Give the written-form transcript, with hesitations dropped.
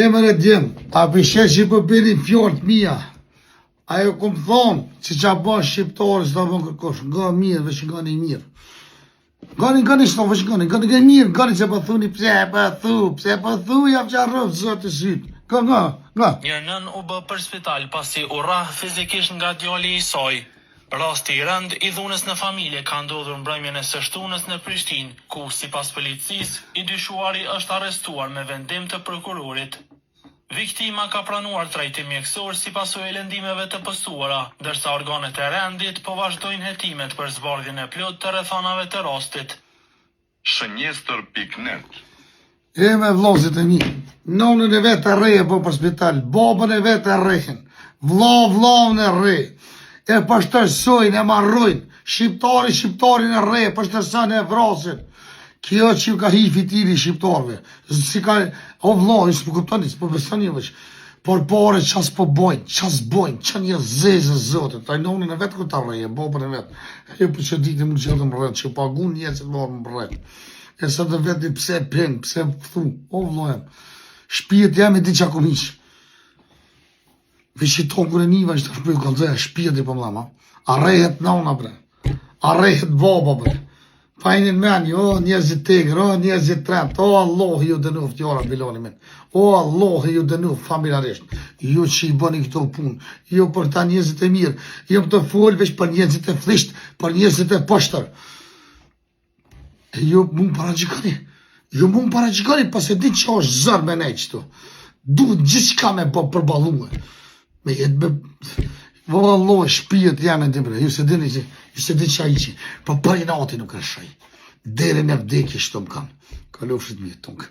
Emre djem, a përshesh që për birin fjallët mija, ajo kom thonë, që qa ba shqiptarë, që ta bën kërkosh, nga mirë, veç nga një mirë. Gani shto, veç nga mirë, gani që për thuni, pse për thu, jam që arrëvë, zëtë sytë. Nga. Një nën u bë për spital pasi u rrah fizikisht nga djali i saj. Rasti i rënd i dhunës në familje ka ndodhur mbrëmjen e së shtunës në Prishtinë, ku sipas policisë i dyshuari është arrestuar me vendim të prokurorit. Viktima ka pranuar trajtim mjekësor sipas lëndimeve të postuara, ndërsa organet e rendit po vazhdojnë hetimet për zbardhjen e plot të rrethanave të rastit. Shënjestër.net E me vlozit e mi, nonën e vetë e reje po për spital, babën e vetë e rejhen, vlavën e rej, e pështërsojnë, e marrojnë, shqiptarin e rej, pështërsojnë e vrasin. Kjo që ka hi fitili shqiptarve, si ka, o vlavën, së për kuptoni, së për besoni veç, por pare qas po bojnë, qas bojnë, që një zezë zotët, taj nonën e vetë këta reje, babën e vetë, e për që ditë më qëtë më rrët, që pagun njëcët më rrët. E sa të vetë pse pen, pse thu, o vlohem, shpijet jam e di qa kom ish. Veç i tonë kërë niva që të shpëjë këllëzhe, shpijet i për mlama, a rehet nona bre, a rehet baba bre, pajnin meni, o njerëzit tegër, o njerëzit trent, o Allah ju dënuf, tjora biloni men, o Allah ju dënuf, familjarisht, ju që i bëni këto punë, ju për ta njerëzit e mirë, ju për të folë veç për njerëzit e flisht, për njerëzit e poshtër. Jo mund para gjikani, pas e di që është zërë me nej qëtu. Duhet gjithë ka me përbaluë. Me jetë me... Vëlloh, shpijet janë e dimre, ju se di që a i që, për për i nati nuk është shaj. Dere në vdekje shto më kanë. Kalofshit mi e tonkë.